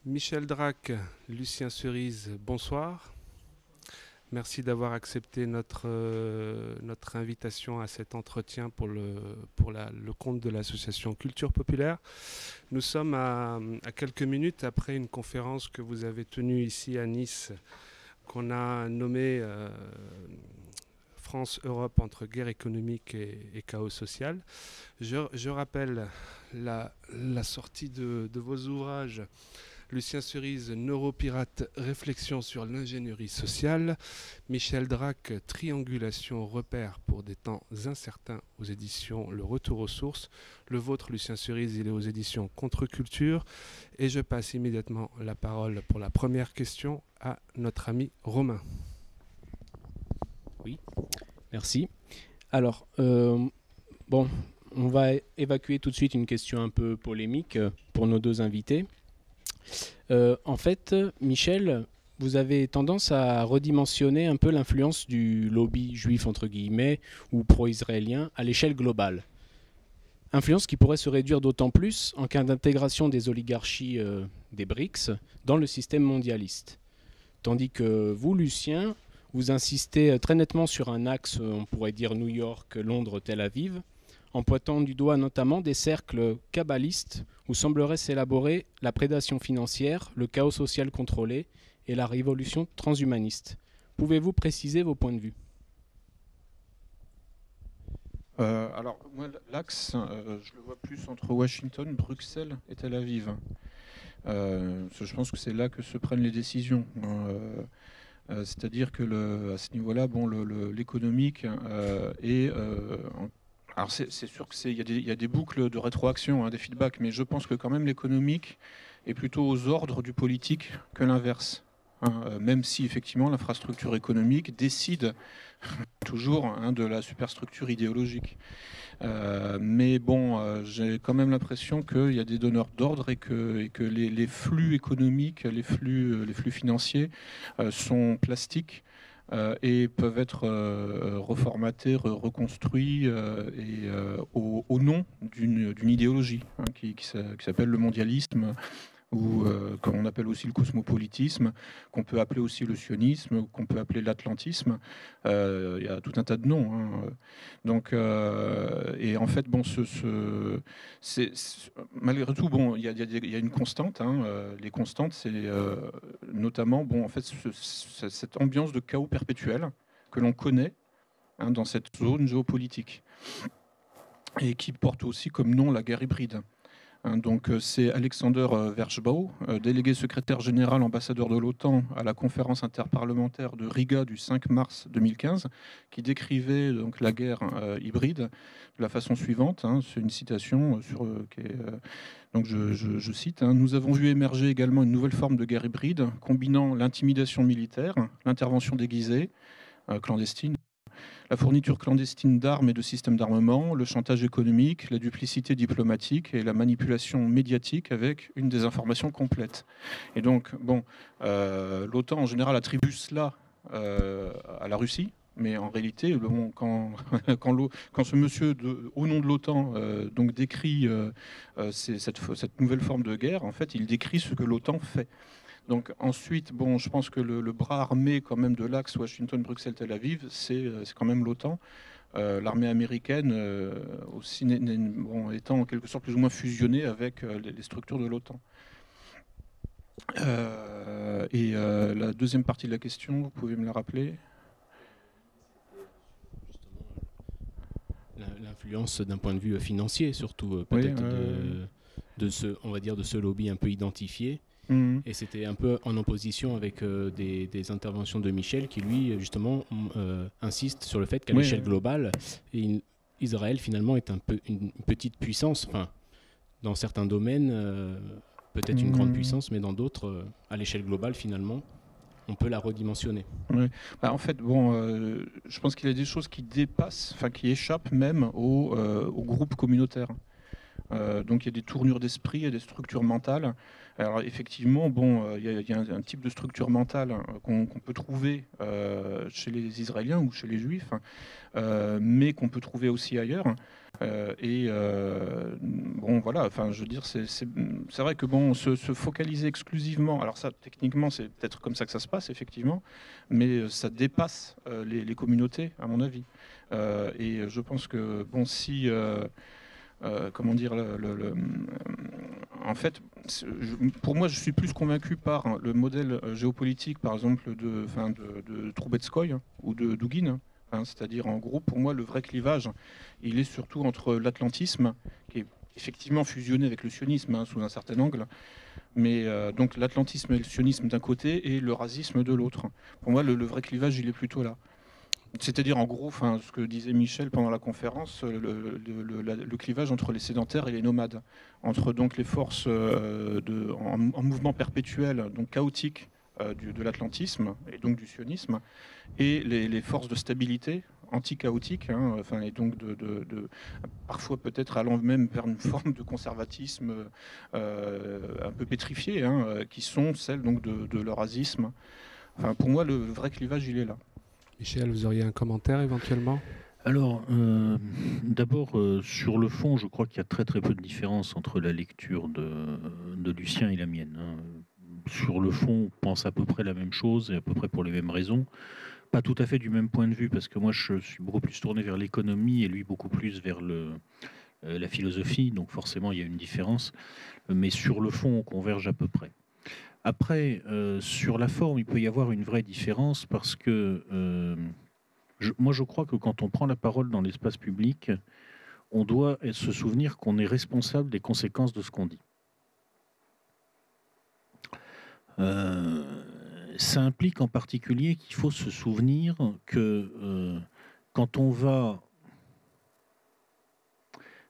Michel Drac, Lucien Cerise, bonsoir. Merci d'avoir accepté notre invitation à cet entretien pour le compte de l'association Culture Populaire. Nous sommes à quelques minutes après une conférence que vous avez tenue ici à Nice, qu'on a nommée France-Europe entre guerre économique et chaos social. Je rappelle la sortie de vos ouvrages Lucien Cerise, Neuropirate, réflexion sur l'ingénierie sociale. Michel Drac, triangulation, repère pour des temps incertains aux éditions Le Retour aux sources. Le vôtre, Lucien Cerise, il est aux éditions Contre-Culture. Et je passe immédiatement la parole pour la première question à notre ami Romain. Oui, merci. Alors, bon, on va évacuer tout de suite une question un peu polémique pour nos deux invités. En fait, Michel, vous avez tendance à redimensionner un peu l'influence du lobby juif, entre guillemets, ou pro-israélien à l'échelle globale. Influence qui pourrait se réduire d'autant plus en cas d'intégration des oligarchies des BRICS dans le système mondialiste. Tandis que vous, Lucien, vous insistez très nettement sur un axe, on pourrait dire New York, Londres, Tel Aviv, en pointant du doigt notamment des cercles kabbalistes où semblerait s'élaborer la prédation financière, le chaos social contrôlé et la révolution transhumaniste. Pouvez-vous préciser vos points de vue ? Alors, moi, l'axe, je le vois plus entre Washington, Bruxelles et Tel Aviv. Je pense que c'est là que se prennent les décisions. C'est-à-dire que à ce niveau-là, bon, l'économique est... Alors c'est sûr qu'il y a des boucles de rétroaction, hein, des feedbacks, mais je pense que quand même l'économique est plutôt aux ordres du politique que l'inverse. Hein, même si effectivement l'infrastructure économique décide toujours, hein, de la superstructure idéologique. Mais bon, j'ai quand même l'impression qu'il y a des donneurs d'ordre et que les flux économiques, les flux financiers sont plastiques. Et peuvent être reformatés, reconstruits au nom d'une idéologie, hein, qui s'appelle le mondialisme, ou qu'on appelle aussi le cosmopolitisme, qu'on peut appeler aussi le sionisme, qu'on peut appeler l'atlantisme. Il y a tout un tas de noms. Hein. Donc, et en fait, bon, malgré tout, bon, il y a une constante. Hein. Les constantes, c'est notamment, bon, en fait, cette ambiance de chaos perpétuel que l'on connaît, hein, dans cette zone géopolitique, et qui porte aussi comme nom la guerre hybride. Donc c'est Alexander Vershbow, délégué secrétaire général ambassadeur de l'OTAN à la conférence interparlementaire de Riga du 5 mars 2015, qui décrivait donc la guerre hybride de la façon suivante. Hein, c'est une citation donc je cite, hein, nous avons vu émerger également une nouvelle forme de guerre hybride combinant l'intimidation militaire, l'intervention déguisée, clandestine, la fourniture clandestine d'armes et de systèmes d'armement, le chantage économique, la duplicité diplomatique et la manipulation médiatique avec une désinformation complète. Et donc, bon, l'OTAN en général attribue cela à la Russie, mais en réalité, bon, quand ce monsieur, au nom de l'OTAN, donc décrit cette nouvelle forme de guerre, en fait, il décrit ce que l'OTAN fait. Donc ensuite, bon, je pense que le bras armé quand même de l'axe Washington-Bruxelles-Tel Aviv, c'est quand même l'OTAN. L'armée américaine aussi bon, étant en quelque sorte plus ou moins fusionnée avec les structures de l'OTAN. La deuxième partie de la question, vous pouvez me la rappeler ? L'influence d'un point de vue financier, surtout, peut-être, oui, on va dire, de ce lobby un peu identifié. Et c'était un peu en opposition avec des interventions de Michel qui, lui, justement, insiste sur le fait qu'à l'échelle globale, Israël, finalement, est une petite puissance. Enfin, dans certains domaines, peut-être une grande puissance, mais dans d'autres, à l'échelle globale, finalement, on peut la redimensionner. Oui. Bah, en fait, bon, je pense qu'il y a des choses qui dépassent, enfin qui échappent même au groupe communautaire. Donc il y a des tournures d'esprit, il y a des structures mentales. Alors effectivement, bon, il y a un type de structure mentale qu'on peut trouver chez les Israéliens ou chez les Juifs, mais qu'on peut trouver aussi ailleurs. Bon, voilà. Enfin, je veux dire, c'est vrai que bon, se focaliser exclusivement. Alors ça, techniquement, c'est peut-être comme ça que ça se passe, effectivement, mais ça dépasse les communautés, à mon avis. Et je pense que bon, si comment dire, en fait, pour moi, je suis plus convaincu par le modèle géopolitique, par exemple, de Troubetskoy ou de Dugin. C'est-à-dire, en gros, pour moi, le vrai clivage, il est surtout entre l'atlantisme, qui est effectivement fusionné avec le sionisme sous un certain angle, mais donc l'atlantisme et le sionisme d'un côté et le racisme de l'autre. Pour moi, le vrai clivage, il est plutôt là. C'est-à-dire, en gros, ce que disait Michel pendant la conférence, le clivage entre les sédentaires et les nomades, entre donc les forces en mouvement perpétuel, donc chaotique, de l'atlantisme et donc du sionisme, et les forces de stabilité anti-chaotiques, et donc parfois peut-être allant même vers une forme de conservatisme un peu pétrifié, qui sont celles donc de l'eurasisme. Pour moi, le vrai clivage, il est là. Michel, vous auriez un commentaire éventuellement ? Alors, d'abord, sur le fond, je crois qu'il y a très très peu de différence entre la lecture de Lucien et la mienne. Sur le fond, on pense à peu près la même chose et à peu près pour les mêmes raisons. Pas tout à fait du même point de vue, parce que moi, je suis beaucoup plus tourné vers l'économie et lui beaucoup plus vers la philosophie. Donc forcément, il y a une différence. Mais sur le fond, on converge à peu près. Après, sur la forme, il peut y avoir une vraie différence parce que moi, je crois que quand on prend la parole dans l'espace public, on doit se souvenir qu'on est responsable des conséquences de ce qu'on dit. Ça implique en particulier qu'il faut se souvenir que quand on va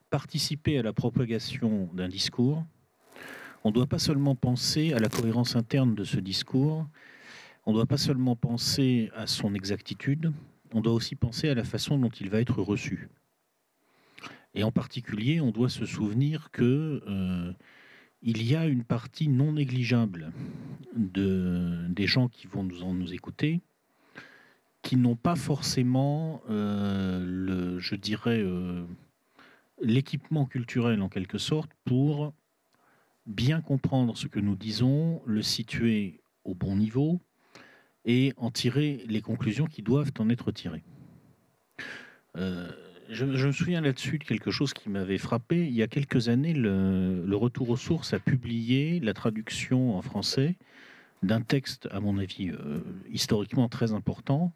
participer à la propagation d'un discours, on ne doit pas seulement penser à la cohérence interne de ce discours, on ne doit pas seulement penser à son exactitude, on doit aussi penser à la façon dont il va être reçu. Et en particulier, on doit se souvenir que il y a une partie non négligeable des gens qui vont nous écouter qui n'ont pas forcément, je dirais, l'équipement culturel en quelque sorte pour bien comprendre ce que nous disons, le situer au bon niveau et en tirer les conclusions qui doivent en être tirées. Je me souviens là-dessus de quelque chose qui m'avait frappé. Il y a quelques années, le Retour aux sources a publié la traduction en français d'un texte, à mon avis, historiquement très important,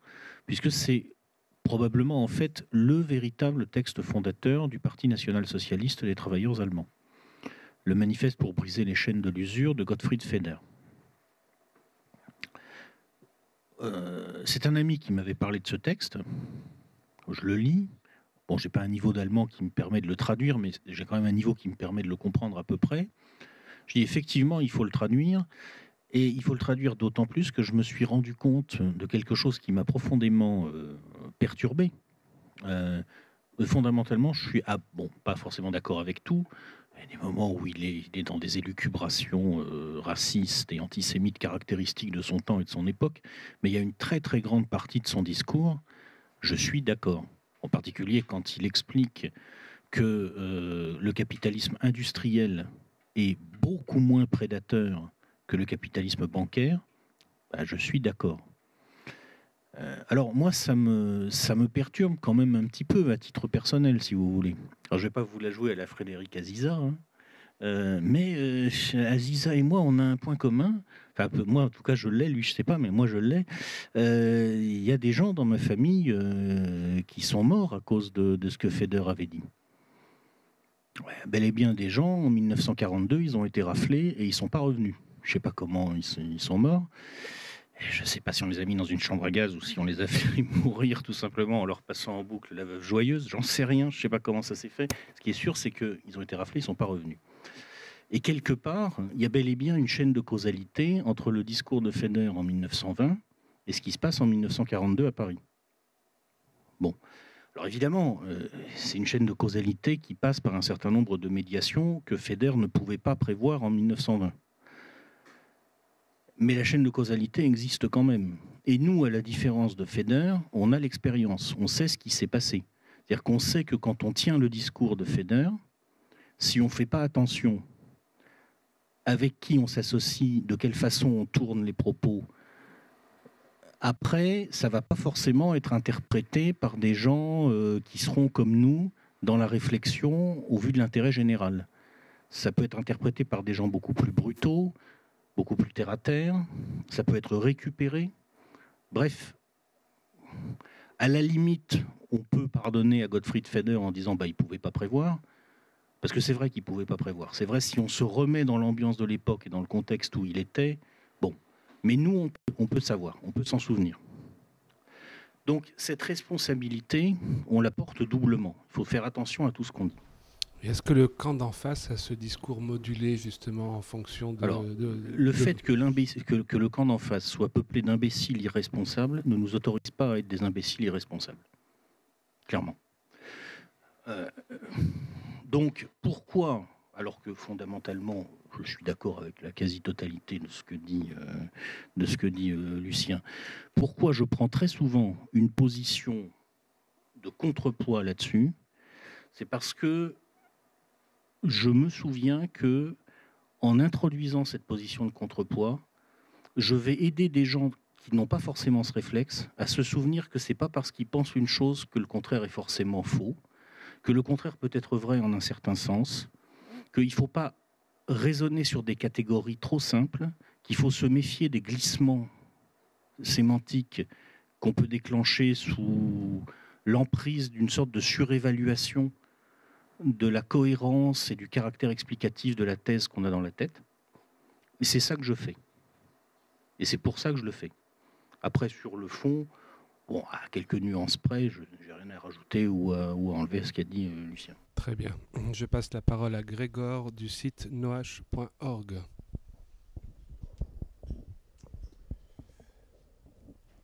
puisque c'est probablement en fait le véritable texte fondateur du Parti national-socialiste des travailleurs allemands. Le manifeste pour briser les chaînes de l'usure de Gottfried Feder. C'est un ami qui m'avait parlé de ce texte. Je le lis. Bon, j'ai pas un niveau d'allemand qui me permet de le traduire, mais j'ai quand même un niveau qui me permet de le comprendre à peu près. Je dis effectivement, il faut le traduire. Et il faut le traduire d'autant plus que je me suis rendu compte de quelque chose qui m'a profondément perturbé. Fondamentalement, je suis pas forcément d'accord avec tout. Il y a des moments où il est dans des élucubrations racistes et antisémites caractéristiques de son temps et de son époque, mais il y a une très très grande partie de son discours, je suis d'accord. En particulier quand il explique que le capitalisme industriel est beaucoup moins prédateur que le capitalisme bancaire, je suis d'accord. Alors moi, ça me perturbe quand même un petit peu à titre personnel, si vous voulez. Alors je vais pas vous la jouer à la Frédéric Aziza, mais Aziza et moi, on a un point commun. Enfin, moi, en tout cas, je l'ai. Lui, je sais pas, mais moi, je l'ai. Il y a des gens dans ma famille qui sont morts à cause de ce que Feder avait dit. Ouais, bel et bien des gens, en 1942, ils ont été raflés et ils sont pas revenus. Je sais pas comment ils sont morts. Je ne sais pas si on les a mis dans une chambre à gaz ou si on les a fait mourir tout simplement en leur passant en boucle la veuve joyeuse. J'en sais rien, je ne sais pas comment ça s'est fait. Ce qui est sûr, c'est qu'ils ont été raflés, ils ne sont pas revenus. Et quelque part, il y a bel et bien une chaîne de causalité entre le discours de Feder en 1920 et ce qui se passe en 1942 à Paris. Bon, Alors évidemment, c'est une chaîne de causalité qui passe par un certain nombre de médiations que Feder ne pouvait pas prévoir en 1920. Mais la chaîne de causalité existe quand même. Et nous, à la différence de Feder, on a l'expérience, on sait ce qui s'est passé. C'est-à-dire qu'on sait que quand on tient le discours de Feder, si on ne fait pas attention avec qui on s'associe, de quelle façon on tourne les propos, après, ça ne va pas forcément être interprété par des gens qui seront comme nous dans la réflexion au vu de l'intérêt général. Ça peut être interprété par des gens beaucoup plus brutaux, beaucoup plus terre-à-terre, ça peut être récupéré. Bref, à la limite, on peut pardonner à Gottfried Feder en disant il ne pouvait pas prévoir, parce que c'est vrai qu'il ne pouvait pas prévoir. C'est vrai, si on se remet dans l'ambiance de l'époque et dans le contexte où il était, bon. Mais nous, on peut savoir, on peut s'en souvenir. Donc, cette responsabilité, on la porte doublement. Il faut faire attention à tout ce qu'on dit. Est-ce que le camp d'en face a ce discours modulé justement en fonction de... Alors, le fait que le camp d'en face soit peuplé d'imbéciles irresponsables ne nous autorise pas à être des imbéciles irresponsables. Clairement. Donc, pourquoi, alors que fondamentalement, je suis d'accord avec la quasi-totalité de ce que dit Lucien, pourquoi je prends très souvent une position de contrepoids là-dessus? C'est parce que je me souviens que, en introduisant cette position de contrepoids, je vais aider des gens qui n'ont pas forcément ce réflexe à se souvenir que c'est pas parce qu'ils pensent une chose que le contraire est forcément faux, que le contraire peut être vrai en un certain sens, qu'il ne faut pas raisonner sur des catégories trop simples, qu'il faut se méfier des glissements sémantiques qu'on peut déclencher sous l'emprise d'une sorte de surévaluation de la cohérence et du caractère explicatif de la thèse qu'on a dans la tête. Et c'est ça que je fais. Et c'est pour ça que je le fais. Après, sur le fond, bon, à quelques nuances près, je n'ai rien à rajouter ou à enlever à ce qu'a dit Lucien. Très bien. Je passe la parole à Grégor du site noach.org.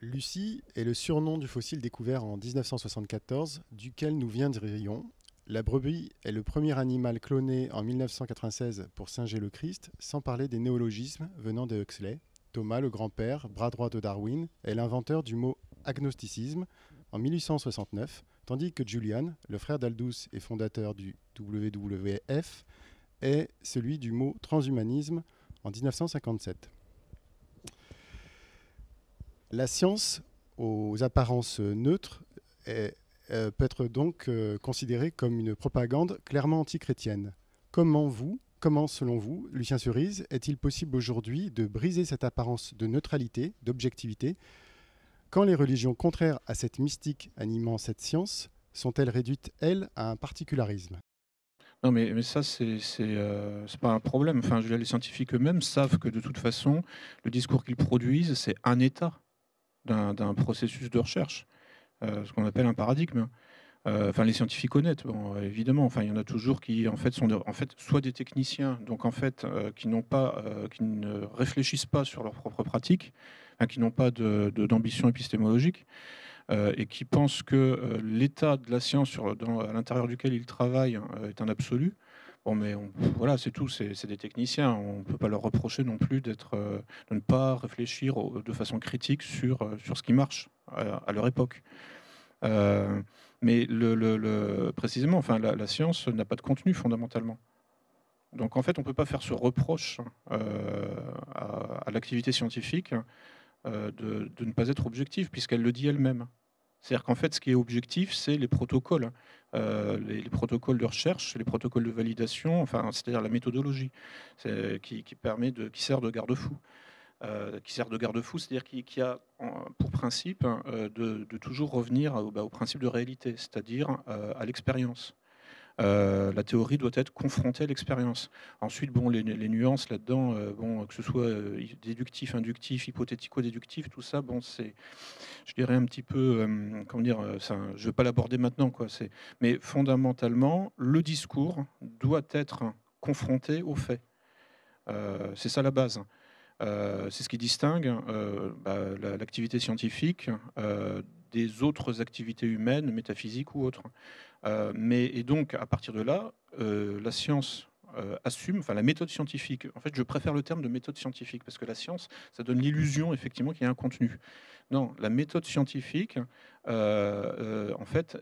Lucie est le surnom du fossile découvert en 1974, duquel nous viendrions. La brebis est le premier animal cloné en 1996 pour singer le Christ, sans parler des néologismes venant de Huxley. Thomas, le grand-père, bras droit de Darwin, est l'inventeur du mot agnosticisme en 1869, tandis que Julian, le frère d'Aldous et fondateur du WWF, est celui du mot transhumanisme en 1957. La science, aux apparences neutres, peut être donc considérée comme une propagande clairement antichrétienne. Comment, selon vous, Lucien Cerise, est-il possible aujourd'hui de briser cette apparence de neutralité, d'objectivité, quand les religions contraires à cette mystique animant cette science sont-elles réduites, elles, à un particularisme? Non, mais ça, c'est pas un problème. Enfin, les scientifiques eux-mêmes savent que de toute façon, le discours qu'ils produisent, c'est un état d'un processus de recherche, ce qu'on appelle un paradigme. Enfin, les scientifiques honnêtes, bon, évidemment. Enfin, il y en a toujours qui, en fait, sont soit des techniciens, donc en fait, qui ne réfléchissent pas sur leurs propres pratiques, qui n'ont pas d'ambition épistémologique. Et qui pensent que l'état de la science à l'intérieur duquel ils travaillent est un absolu. Bon, mais voilà, c'est tout, c'est des techniciens. On ne peut pas leur reprocher non plus de ne pas réfléchir de façon critique sur ce qui marche à leur époque. Mais précisément, enfin, la science n'a pas de contenu fondamentalement. Donc en fait, on ne peut pas faire ce reproche à l'activité scientifique de ne pas être objective, puisqu'elle le dit elle-même. C'est-à-dire qu'en fait, ce qui est objectif, c'est les protocoles, les protocoles de recherche, les protocoles de validation, enfin, c'est-à-dire la méthodologie, qui sert de garde-fou. C'est-à-dire qui a pour principe de toujours revenir au principe de réalité, c'est-à-dire à l'expérience. La théorie doit être confrontée à l'expérience. Ensuite, bon, les nuances là-dedans, que ce soit déductif, inductif, hypothético-déductif, tout ça, bon, c'est, je dirais un petit peu, comment dire, je ne vais pas l'aborder maintenant, quoi. Mais fondamentalement, le discours doit être confronté aux faits. C'est ça la base. C'est ce qui distingue l'activité scientifique des autres activités humaines, métaphysiques ou autres. Et donc, à partir de là, la science assume, enfin la méthode scientifique, en fait je préfère le terme de méthode scientifique, parce que la science, ça donne l'illusion effectivement qu'il y a un contenu. Non, la méthode scientifique, en fait,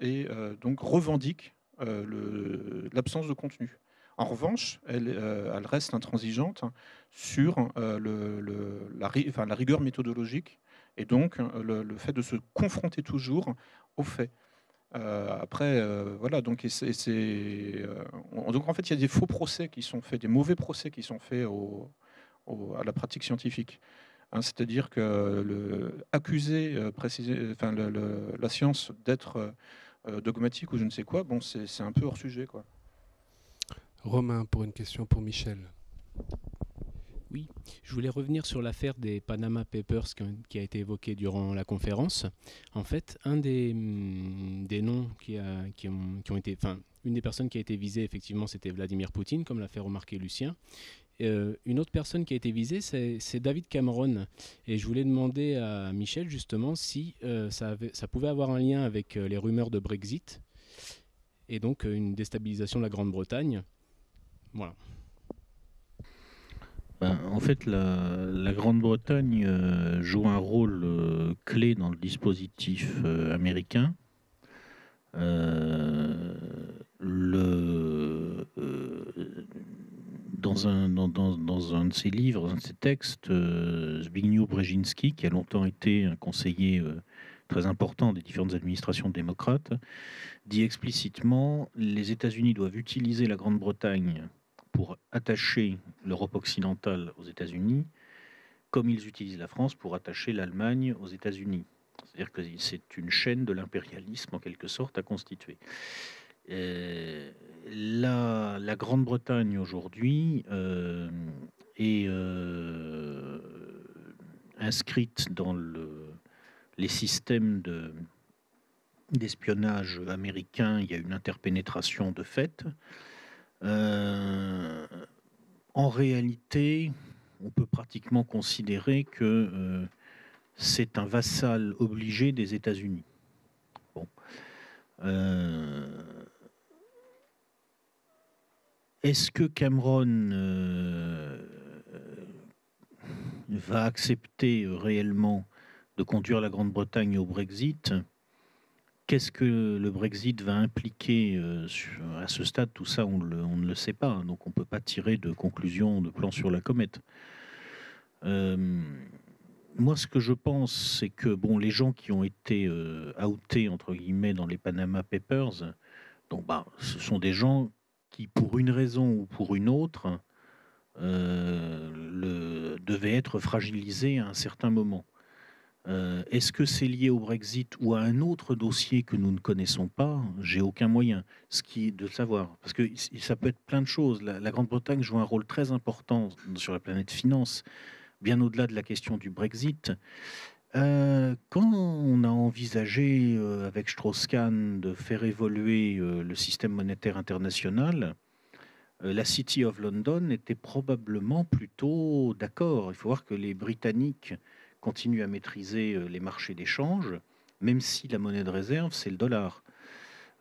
donc revendique l'absence de contenu. En revanche, elle reste intransigeante sur la rigueur méthodologique et donc le fait de se confronter toujours aux faits. Voilà, donc, donc en fait, il y a des faux procès qui sont faits, des mauvais procès qui sont faits à la pratique scientifique. Hein, c'est-à-dire que accuser la science d'être dogmatique ou je ne sais quoi, bon, c'est un peu hors sujet, quoi. Romain, pour une question pour Michel. Oui, je voulais revenir sur l'affaire des Panama Papers qui a été évoquée durant la conférence. En fait, un des noms qui ont été, enfin, une des personnes qui a été visée, effectivement, c'était Vladimir Poutine, comme l'a fait remarquer Lucien. Une autre personne qui a été visée, c'est David Cameron. Et je voulais demander à Michel, justement, si ça pouvait avoir un lien avec les rumeurs de Brexit et donc une déstabilisation de la Grande-Bretagne. Voilà. En fait, la Grande-Bretagne joue un rôle clé dans le dispositif américain. Dans un de ses livres, un de ses textes, Zbigniew Brzezinski, qui a longtemps été un conseiller très important des différentes administrations démocrates, dit explicitement « Les États-Unis doivent utiliser la Grande-Bretagne pour attacher l'Europe occidentale aux États-Unis, comme ils utilisent la France pour attacher l'Allemagne aux États-Unis. » C'est-à-dire que c'est une chaîne de l'impérialisme, en quelque sorte, à constituer. La Grande-Bretagne, aujourd'hui, est inscrite dans les systèmes d'espionnage américain. Il y a une interpénétration de fait. En réalité, on peut pratiquement considérer que c'est un vassal obligé des États-Unis. Bon. Est-ce que Cameron va accepter réellement de conduire la Grande-Bretagne au Brexit? Qu'est-ce que le Brexit va impliquer à ce stade? Tout ça, on ne le sait pas. Donc, on ne peut pas tirer de conclusion, de plan sur la comète. Moi, ce que je pense, c'est que bon, les gens qui ont été outés, entre guillemets, dans les Panama Papers, donc, ce sont des gens qui, pour une raison ou pour une autre, devaient être fragilisés à un certain moment. Est-ce que c'est lié au Brexit ou à un autre dossier que nous ne connaissons pas? J'ai aucun moyen de le savoir. Parce que ça peut être plein de choses. La Grande-Bretagne joue un rôle très important sur la planète finance, bien au-delà de la question du Brexit. Quand on a envisagé avec Strauss-Kahn de faire évoluer le système monétaire international, la City of London était probablement plutôt d'accord. Il faut voir que les Britanniques continuent à maîtriser les marchés d'échange, même si la monnaie de réserve, c'est le dollar.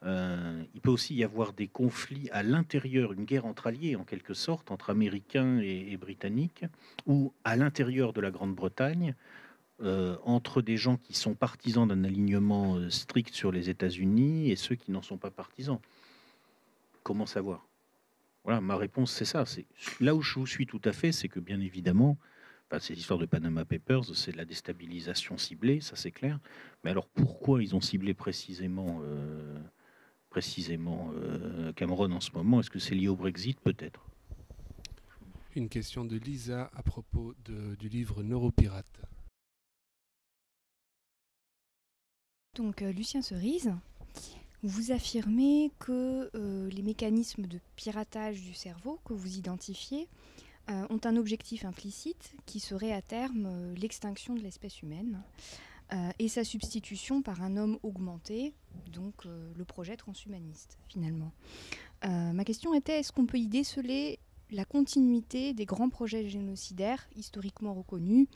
Il peut aussi y avoir des conflits à l'intérieur, une guerre entre alliés en quelque sorte, entre Américains et Britanniques, ou à l'intérieur de la Grande-Bretagne, entre des gens qui sont partisans d'un alignement strict sur les États-Unis et ceux qui n'en sont pas partisans. Comment savoir? Voilà, ma réponse, c'est ça. Là où je vous suis tout à fait, c'est que bien évidemment, ces histoires de Panama Papers, c'est de la déstabilisation ciblée, ça c'est clair. Mais alors pourquoi ils ont ciblé précisément Cameron en ce moment? Est-ce que c'est lié au Brexit? Peut-être. Une question de Lisa à propos du livre Neuropirate. Donc Lucien Cerise, vous affirmez que les mécanismes de piratage du cerveau que vous identifiez ont un objectif implicite qui serait à terme l'extinction de l'espèce humaine et sa substitution par un homme augmenté, donc le projet transhumaniste finalement. Ma question était, est-ce qu'on peut y déceler la continuité des grands projets génocidaires historiquement reconnus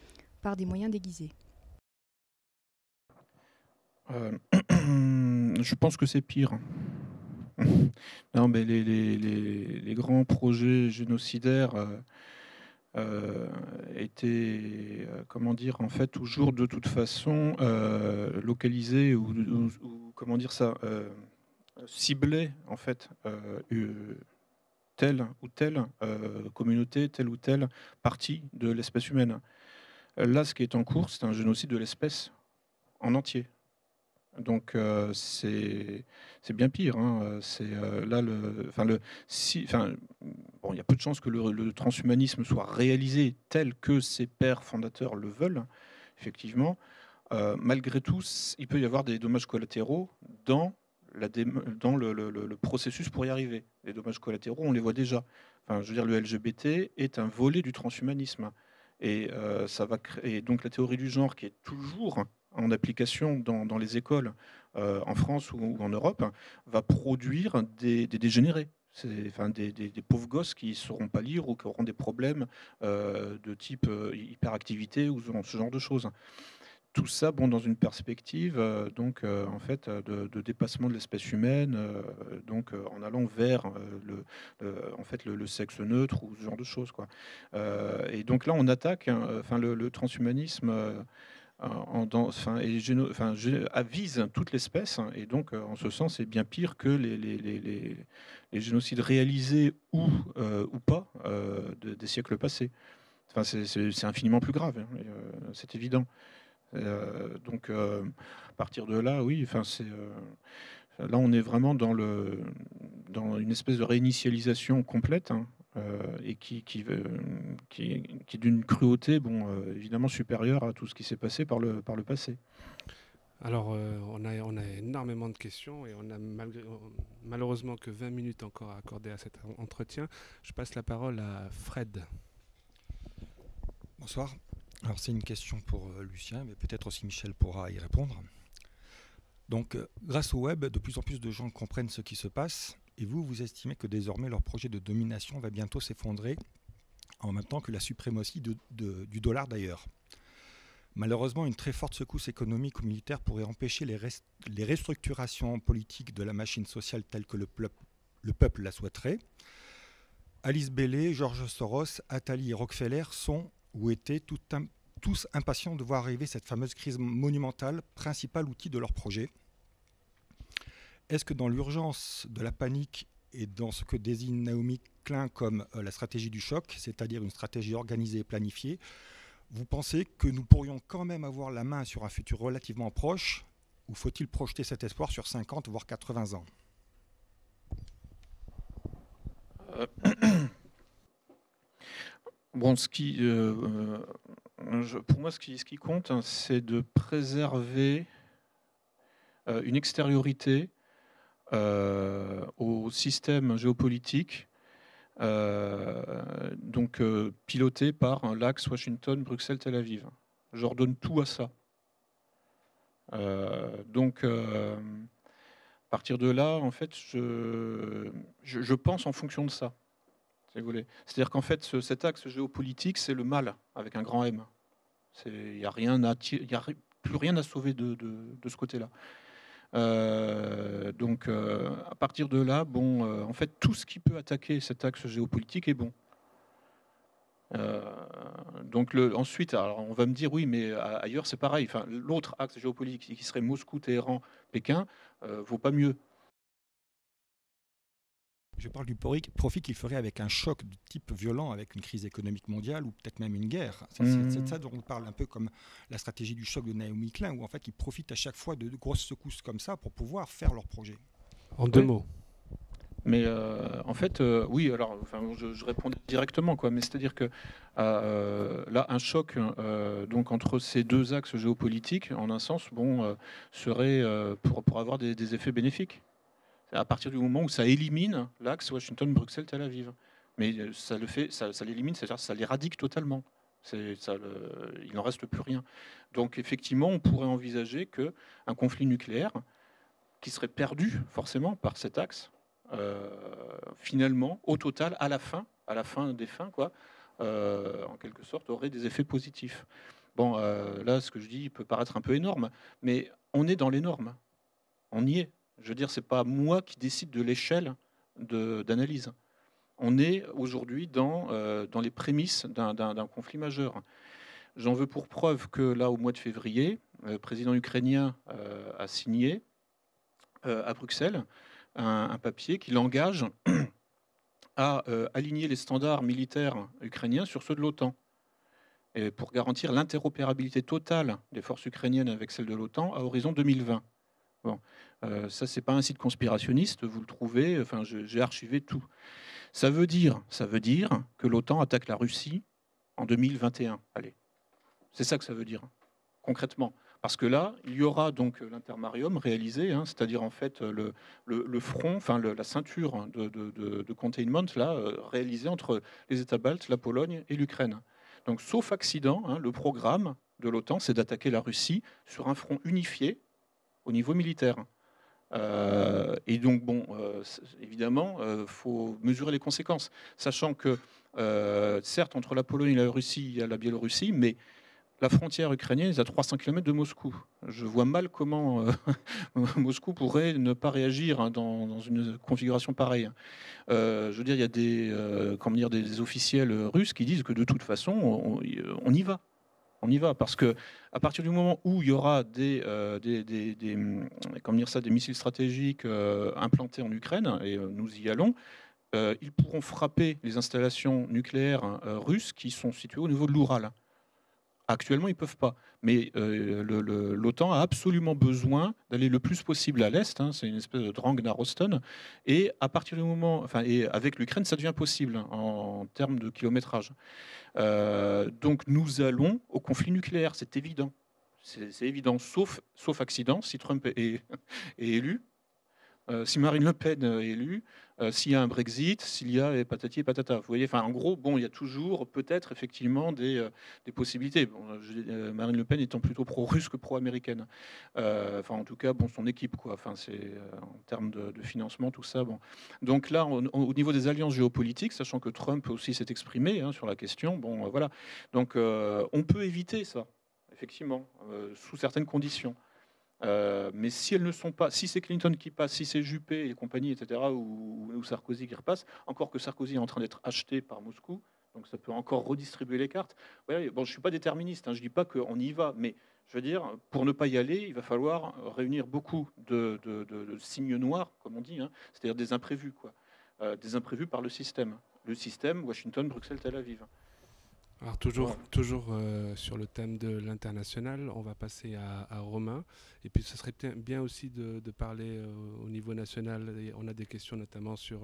par des moyens déguisés? Je pense que c'est pire. Non, mais les grands projets génocidaires étaient, comment dire, en fait, toujours de toute façon localisés ou comment dire ça, ciblaient en fait telle ou telle communauté, telle ou telle partie de l'espèce humaine. Là, ce qui est en cours, c'est un génocide de l'espèce en entier. Donc c'est bien pire. Hein. C'est là bon, il y a peu de chances que le transhumanisme soit réalisé tel que ses pères fondateurs le veulent. Effectivement, malgré tout, il peut y avoir des dommages collatéraux dans le processus pour y arriver. Les dommages collatéraux, on les voit déjà. Enfin, je veux dire, le LGBT est un volet du transhumanisme. Et ça va créer donc la théorie du genre qui est toujours en application dans les écoles en France ou en Europe, va produire des dégénérés. Enfin, des pauvres gosses qui ne sauront pas lire ou qui auront des problèmes de type hyperactivité ou ce genre de choses. Tout ça, bon, dans une perspective en fait, de dépassement de l'espèce humaine, en allant vers en fait, le sexe neutre ou ce genre de choses, quoi. Et donc là, on attaque le transhumanisme avise toute l'espèce, et donc en ce sens, c'est bien pire que les génocides réalisés ou pas des siècles passés. Enfin, c'est infiniment plus grave, hein, c'est évident. À partir de là, oui, là on est vraiment dans une espèce de réinitialisation complète, hein, et qui est d'une cruauté, évidemment supérieure à tout ce qui s'est passé par le passé. Alors, on a énormément de questions et on a malheureusement que 20 minutes encore à accorder à cet entretien. Je passe la parole à Fred. Bonsoir. Alors c'est une question pour Lucien, mais peut-être aussi Michel pourra y répondre. Donc grâce au web, de plus en plus de gens comprennent ce qui se passe, et vous estimez que désormais leur projet de domination va bientôt s'effondrer, en même temps que la suprématie du dollar d'ailleurs. Malheureusement, une très forte secousse économique ou militaire pourrait empêcher les restructurations politiques de la machine sociale telle que le peuple la souhaiterait. Alice Bailey, George Soros, Attali et Rockefeller sont ou étaient tous impatients de voir arriver cette fameuse crise monumentale, principal outil de leur projet. Est-ce que dans l'urgence de la panique et dans ce que désigne Naomi Klein comme la stratégie du choc, c'est-à-dire une stratégie organisée et planifiée, vous pensez que nous pourrions quand même avoir la main sur un futur relativement proche, ou faut-il projeter cet espoir sur 50 voire 80 ans ? Bon, pour moi, ce qui compte, hein, c'est de préserver une extériorité au système géopolitique, piloté par l'axe Washington, Bruxelles, Tel Aviv. Je redonne tout à ça. À partir de là, en fait, je pense en fonction de ça. Si vous voulez. C'est-à-dire qu'en fait, cet axe géopolitique, c'est le mal, avec un grand M. Il n'y a plus rien à sauver de ce côté-là. À partir de là, en fait, tout ce qui peut attaquer cet axe géopolitique est bon. Ensuite, alors on va me dire, oui, mais ailleurs, c'est pareil. Enfin, l'autre axe géopolitique, qui serait Moscou, Téhéran, Pékin, vaut pas mieux. Je parle du profit qu'il ferait avec un choc de type violent, avec une crise économique mondiale ou peut-être même une guerre. C'est de ça dont on parle, un peu comme la stratégie du choc de Naomi Klein, où en fait ils profitent à chaque fois de grosses secousses comme ça pour pouvoir faire leur projet. En deux mots. Mais en fait, oui, alors je réponds directement, quoi. Mais c'est-à-dire que là, un choc entre ces deux axes géopolitiques, en un sens, serait pour avoir des effets bénéfiques. À partir du moment où ça élimine l'axe Washington-Bruxelles-Tel Aviv. Mais ça l'élimine, c'est-à-dire ça l'éradique totalement. Il n'en reste plus rien. Donc effectivement, on pourrait envisager qu'un conflit nucléaire, qui serait perdu forcément par cet axe, finalement, au total, à la fin des fins, quoi, en quelque sorte, aurait des effets positifs. Bon, là, ce que je dis peut paraître un peu énorme, mais on est dans les normes. On y est. Je veux dire, c'est pas moi qui décide de l'échelle d'analyse. On est aujourd'hui dans les prémices d'un conflit majeur. J'en veux pour preuve que là, au mois de février, le président ukrainien a signé à Bruxelles un papier qui l'engage à aligner les standards militaires ukrainiens sur ceux de l'OTAN, et pour garantir l'interopérabilité totale des forces ukrainiennes avec celles de l'OTAN à horizon 2020. Bon, ça, c'est pas un site conspirationniste, vous le trouvez, enfin, j'ai archivé tout. Ça veut dire que l'OTAN attaque la Russie en 2021. Allez, c'est ça que ça veut dire, concrètement. Parce que là, il y aura donc l'intermarium réalisé, hein, c'est-à-dire en fait le front, enfin la ceinture de containment là, réalisée entre les États baltes, la Pologne et l'Ukraine. Donc, sauf accident, hein, le programme de l'OTAN, c'est d'attaquer la Russie sur un front unifié au niveau militaire. Et donc, bon, évidemment, faut mesurer les conséquences, sachant que, certes, entre la Pologne et la Russie, il y a la Biélorussie, mais la frontière ukrainienne est à 300 km de Moscou. Je vois mal comment Moscou pourrait ne pas réagir, hein, dans une configuration pareille. Je veux dire, il y a des officiels russes qui disent que de toute façon, on y va. On y va parce que à partir du moment où il y aura des missiles stratégiques implantés en Ukraine, et nous y allons, ils pourront frapper les installations nucléaires russes qui sont situées au niveau de l'Oural. Actuellement, ils ne peuvent pas. Mais l'OTAN a absolument besoin d'aller le plus possible à l'Est. Hein, c'est une espèce de Drang nach Osten. Et à partir du moment... et avec l'Ukraine, ça devient possible, hein, en termes de kilométrage. Donc nous allons au conflit nucléaire, c'est évident. C'est évident, sauf accident, si Trump est élu. Si Marine Le Pen est élue, s'il y a un Brexit, s'il y a patati et patata. Vous voyez, enfin, en gros, bon, il y a toujours peut-être effectivement des possibilités. Bon, Marine Le Pen étant plutôt pro-russe que pro-américaine. Enfin, en tout cas, bon, son équipe, quoi. Enfin, c'est en termes de financement, tout ça. Bon. Donc là, au niveau des alliances géopolitiques, sachant que Trump aussi s'est exprimé, hein, sur la question, bon, voilà. Donc, on peut éviter ça, effectivement, sous certaines conditions. Mais si elles ne sont pas, si c'est Clinton qui passe, si c'est Juppé et compagnie, etc., ou Sarkozy qui repasse, encore que Sarkozy est en train d'être acheté par Moscou, donc ça peut encore redistribuer les cartes. Ouais, bon, je ne suis pas déterministe, hein, je ne dis pas qu'on y va, mais je veux dire, pour ne pas y aller, il va falloir réunir beaucoup de signes noirs, comme on dit, hein, c'est-à-dire des imprévus, quoi, des imprévus par le système. Le système, Washington, Bruxelles, Tel Aviv. Alors toujours sur le thème de l'international, on va passer à Romain. Et puis ce serait bien aussi de parler au niveau national. On a des questions notamment sur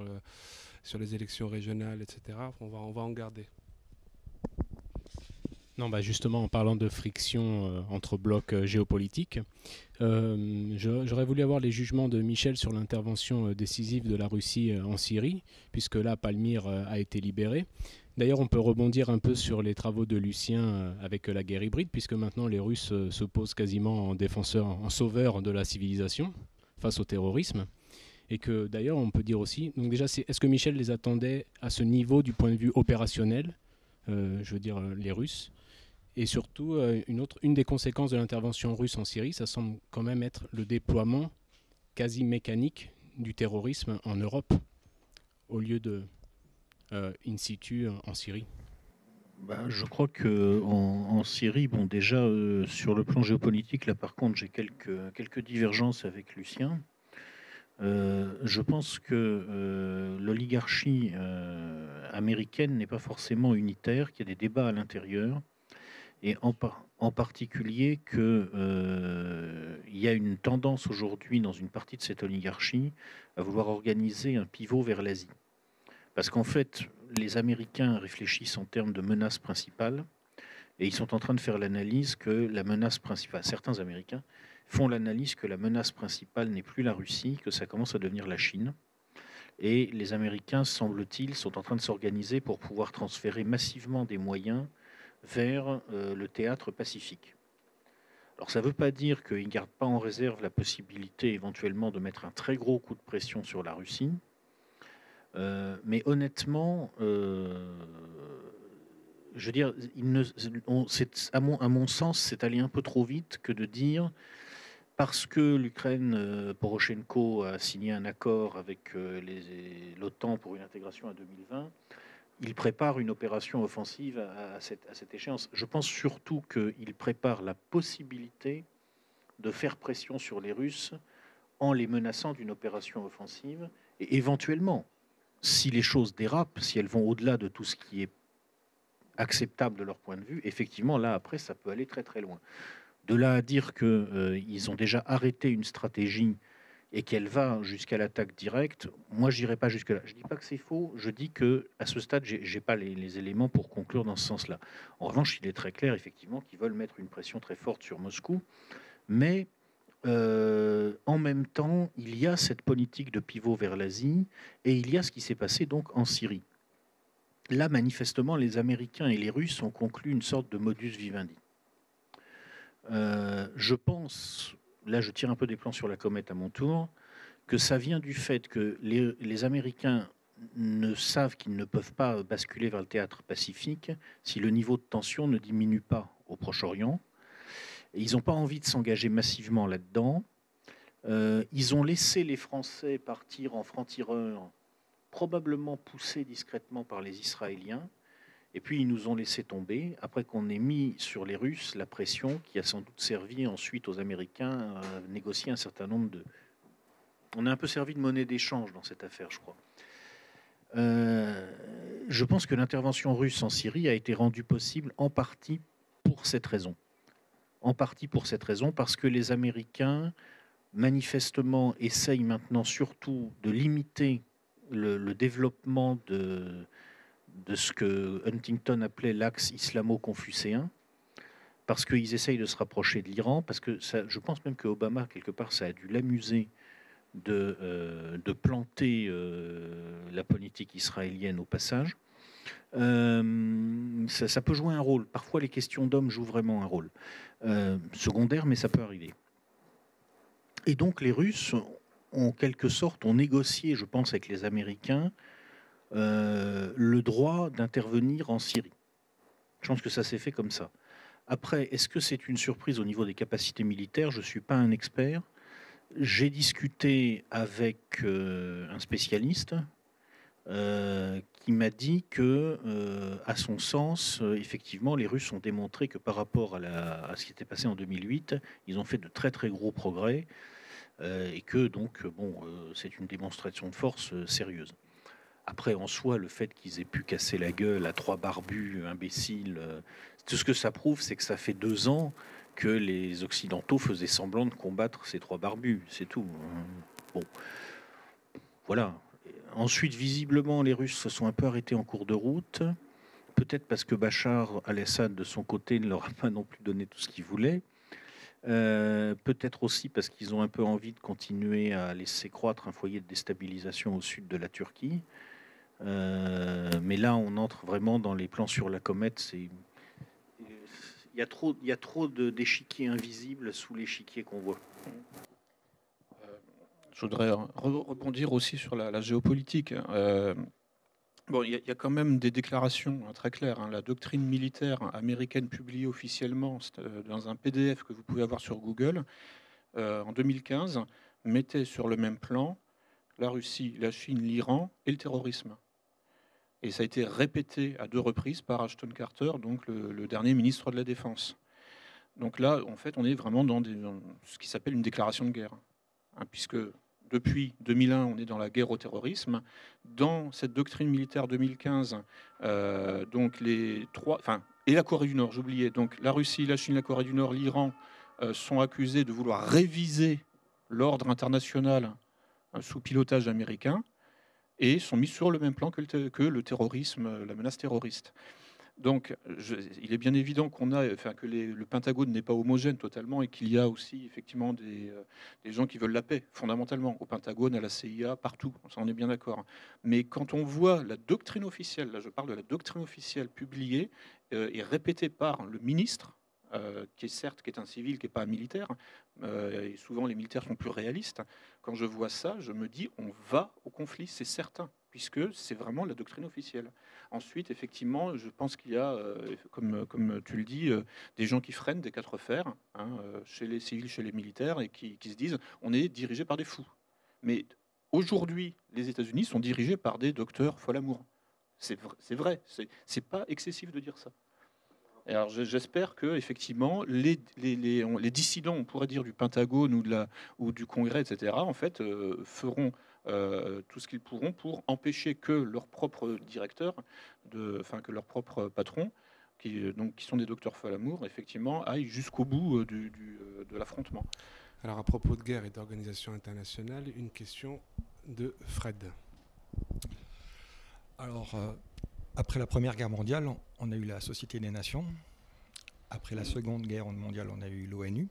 les élections régionales, etc. On va en garder. Non, justement, en parlant de friction entre blocs géopolitiques, j'aurais voulu avoir les jugements de Michel sur l'intervention décisive de la Russie en Syrie, puisque là, Palmyre a été libéré. D'ailleurs, on peut rebondir un peu sur les travaux de Lucien avec la guerre hybride, puisque maintenant les Russes se posent quasiment en défenseurs, en sauveurs de la civilisation face au terrorisme. Et que d'ailleurs, on peut dire aussi, donc déjà, est-ce que Michel les attendait à ce niveau du point de vue opérationnel, je veux dire les Russes? Et surtout, une des conséquences de l'intervention russe en Syrie, ça semble quand même être le déploiement quasi mécanique du terrorisme en Europe, au lieu de in situ en Syrie. Je crois qu'en Syrie, bon, déjà, sur le plan géopolitique, là par contre, j'ai quelques divergences avec Lucien. Je pense que l'oligarchie américaine n'est pas forcément unitaire, qu'il y a des débats à l'intérieur. Et en particulier qu'il y a une tendance aujourd'hui dans une partie de cette oligarchie à vouloir organiser un pivot vers l'Asie. Parce qu'en fait, les Américains réfléchissent en termes de menace principale et ils sont en train de faire l'analyse que la menace principale, certains Américains font l'analyse que la menace principale n'est plus la Russie, que ça commence à devenir la Chine. Et les Américains, semble-t-il, sont en train de s'organiser pour pouvoir transférer massivement des moyens vers le théâtre pacifique. Alors ça ne veut pas dire qu'ils ne gardent pas en réserve la possibilité éventuellement de mettre un très gros coup de pression sur la Russie, mais honnêtement, je veux dire, à mon sens, c'est allé un peu trop vite que de dire, parce que l'Ukraine, Poroshenko a signé un accord avec l'OTAN pour une intégration à 2020, il prépare une opération offensive à cette échéance. Je pense surtout qu'il prépare la possibilité de faire pression sur les Russes en les menaçant d'une opération offensive. Et éventuellement, si les choses dérapent, si elles vont au-delà de tout ce qui est acceptable de leur point de vue, effectivement, là, après, ça peut aller très très loin. De là à dire qu'ils ont déjà arrêté une stratégie et qu'elle va jusqu'à l'attaque directe, moi, je n'irai pas jusque-là. Je ne dis pas que c'est faux, je dis qu'à ce stade, je n'ai pas les éléments pour conclure dans ce sens-là. En revanche, il est très clair, effectivement, qu'ils veulent mettre une pression très forte sur Moscou, mais en même temps, il y a cette politique de pivot vers l'Asie et il y a ce qui s'est passé donc en Syrie. Là, manifestement, les Américains et les Russes ont conclu une sorte de modus vivendi. Je pense, là je tire un peu des plans sur la comète à mon tour, que ça vient du fait que les Américains ne savent qu'ils ne peuvent pas basculer vers le théâtre pacifique si le niveau de tension ne diminue pas au Proche-Orient. Ils n'ont pas envie de s'engager massivement là-dedans. Ils ont laissé les Français partir en francs-tireurs, probablement poussés discrètement par les Israéliens. Et puis ils nous ont laissé tomber, après qu'on ait mis sur les Russes la pression qui a sans doute servi ensuite aux Américains à négocier un certain nombre de... On a un peu servi de monnaie d'échange dans cette affaire, je crois. Je pense que l'intervention russe en Syrie a été rendue possible en partie pour cette raison. En partie pour cette raison, parce que les Américains, manifestement, essayent maintenant surtout de limiter le développement de ce que Huntington appelait l'axe islamo-confucéen, parce qu'ils essayent de se rapprocher de l'Iran, parce que ça, je pense même que Obama, quelque part, ça a dû l'amuser de planter la politique israélienne au passage. Ça peut jouer un rôle. Parfois, les questions d'hommes jouent vraiment un rôle. Secondaire, mais ça peut arriver. Et donc, les Russes, en quelque sorte, ont négocié, je pense, avec les Américains, le droit d'intervenir en Syrie. Je pense que ça s'est fait comme ça. Après, est-ce que c'est une surprise au niveau des capacités militaires? Je ne suis pas un expert. J'ai discuté avec un spécialiste qui m'a dit que, à son sens, effectivement, les Russes ont démontré que par rapport à ce qui était passé en 2008, ils ont fait de très très gros progrès et que donc, bon, c'est une démonstration de force sérieuse. Après, en soi, le fait qu'ils aient pu casser la gueule à 3 barbus imbéciles, tout ce que ça prouve, c'est que ça fait 2 ans que les Occidentaux faisaient semblant de combattre ces 3 barbus, c'est tout. Bon, voilà. Ensuite, visiblement, les Russes se sont un peu arrêtés en cours de route, peut-être parce que Bachar al-Assad, de son côté, ne leur a pas non plus donné tout ce qu'il voulait. Peut-être aussi parce qu'ils ont un peu envie de continuer à laisser croître un foyer de déstabilisation au sud de la Turquie. Mais là, on entre vraiment dans les plans sur la comète. Il y a trop d'échiquiers invisibles sous l'échiquier qu'on voit. Je voudrais rebondir aussi sur la géopolitique. Bon, il y a quand même des déclarations très claires. La doctrine militaire américaine publiée officiellement dans un PDF que vous pouvez avoir sur Google en 2015 mettait sur le même plan la Russie, la Chine, l'Iran et le terrorisme. Et ça a été répété à 2 reprises par Ashton Carter, donc le dernier ministre de la Défense. Donc là, en fait, on est vraiment dans ce qui s'appelle une déclaration de guerre, puisque depuis 2001, on est dans la guerre au terrorisme. Dans cette doctrine militaire 2015, donc les 3, et la Corée du Nord, j'oubliais. Donc la Russie, la Chine, la Corée du Nord, l'Iran sont accusés de vouloir réviser l'ordre international sous pilotage américain et sont mis sur le même plan que le terrorisme, la menace terroriste. Donc, il est bien évident que le Pentagone n'est pas homogène totalement et qu'il y a aussi effectivement des gens qui veulent la paix, fondamentalement, au Pentagone, à la CIA, partout, ça on est bien d'accord. Mais quand on voit la doctrine officielle, là je parle de la doctrine officielle publiée et répétée par le ministre, qui est un civil, qui n'est pas un militaire, et souvent les militaires sont plus réalistes, quand je vois ça, je me dis on va au conflit, c'est certain. puisque c'est vraiment la doctrine officielle. Ensuite, effectivement, je pense qu'il y a, comme tu le dis, des gens qui freinent des quatre fers, chez les civils, chez les militaires, et qui se disent on est dirigé par des fous. Mais aujourd'hui, les États-Unis sont dirigés par des docteurs Folamour. C'est vrai, c'est pas excessif de dire ça. Et alors j'espère que effectivement les dissidents, on pourrait dire du Pentagone ou du Congrès, etc., en fait, feront tout ce qu'ils pourront pour empêcher que leurs propres directeurs, que leurs propres patrons, qui sont des docteurs Folamour, effectivement, aillent jusqu'au bout de l'affrontement. Alors à propos de guerre et d'organisation internationale, une question de Fred. Alors, après la Première Guerre mondiale, on a eu la Société des Nations. Après la Seconde Guerre mondiale, on a eu l'ONU.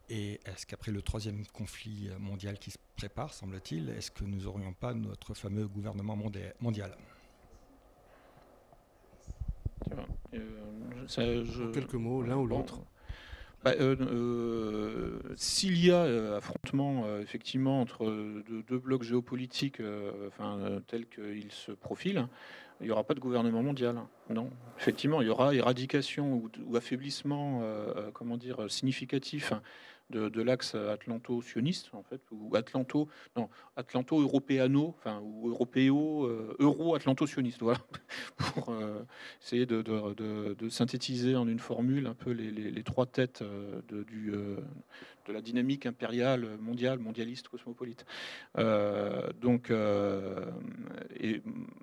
Et est-ce qu'après le troisième conflit mondial qui se prépare, semble-t-il, est-ce que nous n'aurions pas notre fameux gouvernement mondial ? Quelques mots, l'un ou l'autre. S'il y a affrontement effectivement entre deux blocs géopolitiques tels qu'ils se profilent, il n'y aura pas de gouvernement mondial. Non, effectivement, il y aura éradication ou affaiblissement significatif de l'axe atlanto-sioniste, en fait, ou atlanto-européano, ou euro-atlanto-sioniste, voilà, pour essayer de synthétiser en une formule un peu les trois têtes de la dynamique impériale, mondiale, mondialiste, cosmopolite.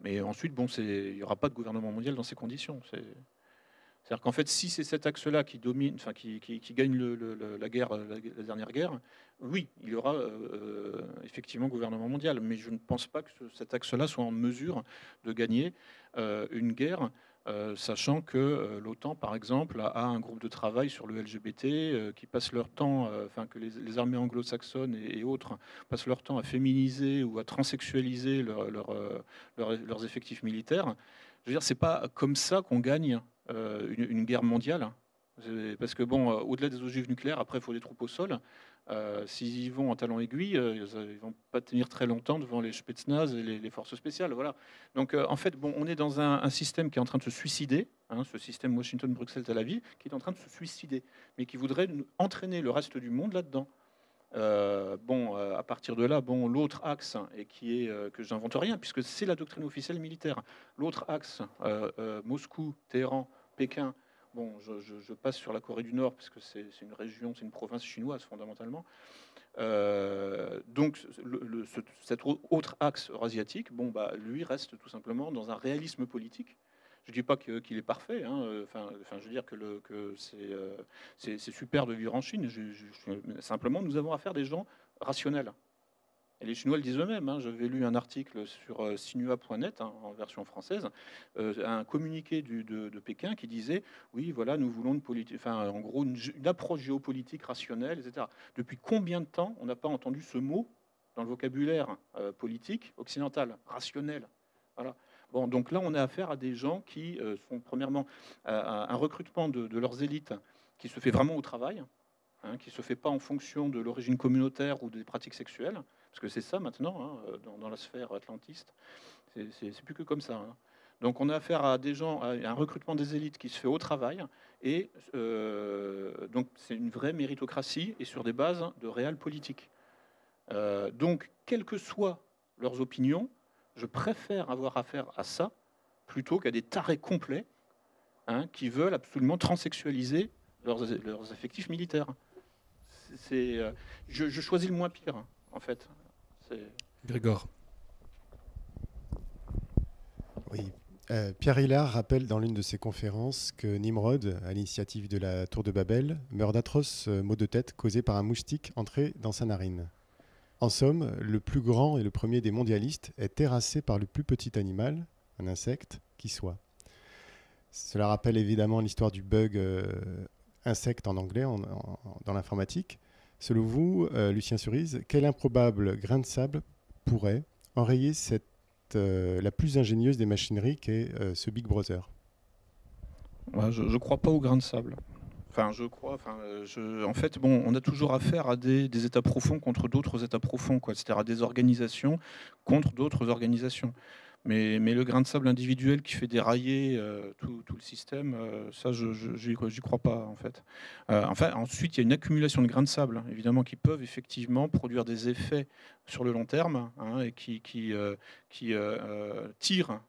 Mais ensuite, il n'y aura pas de gouvernement mondial dans ces conditions. C'est-à-dire qu'en fait, si c'est cet axe-là qui domine, qui gagne la dernière guerre, oui, il y aura effectivement gouvernement mondial. Mais je ne pense pas que cet axe-là soit en mesure de gagner une guerre, sachant que l'OTAN, par exemple, a un groupe de travail sur le LGBT qui passe leur temps, que les armées anglo-saxonnes et autres passent leur temps à féminiser ou à transsexualiser leurs effectifs militaires. Je veux dire, c'est pas comme ça qu'on gagne une guerre mondiale, parce que au-delà des ogives nucléaires, après il faut des troupes au sol. S'ils y vont en talons aiguilles, ils vont pas tenir très longtemps devant les Spetsnaz et les forces spéciales. Voilà. Donc en fait, on est dans un système qui est en train de se suicider, ce système Washington-Bruxelles-Tel Aviv, qui est en train de se suicider, mais qui voudrait entraîner le reste du monde là-dedans. À partir de là, l'autre axe, et qui est que j'invente rien, puisque c'est la doctrine officielle militaire. L'autre axe, Moscou, Téhéran, Pékin. Je passe sur la Corée du Nord, parce que c'est une région, c'est une province chinoise fondamentalement. Donc, cet autre axe eurasiatique, lui reste tout simplement dans un réalisme politique. Je ne dis pas qu'il est parfait. Je veux dire que c'est super de vivre en Chine. Simplement, nous avons affaire à des gens rationnels. Et les Chinois le disent eux-mêmes. J'avais lu un article sur sinua.net, en version française, un communiqué de Pékin qui disait oui, voilà, nous voulons une approche géopolitique rationnelle, etc. Depuis combien de temps on n'a pas entendu ce mot dans le vocabulaire politique occidental, rationnel? Voilà. Donc là, on a affaire à des gens qui sont premièrement à un recrutement de leurs élites qui se fait vraiment au travail, qui ne se fait pas en fonction de l'origine communautaire ou des pratiques sexuelles, parce que c'est ça maintenant, dans la sphère atlantiste, c'est plus que comme ça. Donc on a affaire à des gens, à un recrutement des élites qui se fait au travail, et donc c'est une vraie méritocratie et sur des bases de réel politique. Donc, quelles que soient leurs opinions, je préfère avoir affaire à ça plutôt qu'à des tarés complets qui veulent absolument transsexualiser leurs effectifs militaires. Je choisis le moins pire, en fait. Grégor. Oui. Pierre Hillard rappelle dans l'une de ses conférences que Nimrod, à l'initiative de la tour de Babel, meurt d'atroces maux de tête causés par un moustique entré dans sa narine. En somme, le plus grand et le premier des mondialistes est terrassé par le plus petit animal, un insecte, qui soit. Cela rappelle évidemment l'histoire du bug insecte en anglais dans l'informatique. Selon vous, Lucien Cerise, quel improbable grain de sable pourrait enrayer la plus ingénieuse des machineries qu'est ce Big Brother? Je ne crois pas au grain de sable. Enfin, je crois. En fait, bon, on a toujours affaire à des États profonds contre d'autres États profonds, quoi. C'est-à-dire à des organisations contre d'autres organisations. Mais le grain de sable individuel qui fait dérailler tout le système, ça, j'y crois pas, en fait. Enfin, ensuite, il y a une accumulation de grains de sable, hein, évidemment, qui peuvent effectivement produire des effets sur le long terme, hein, et qui tirent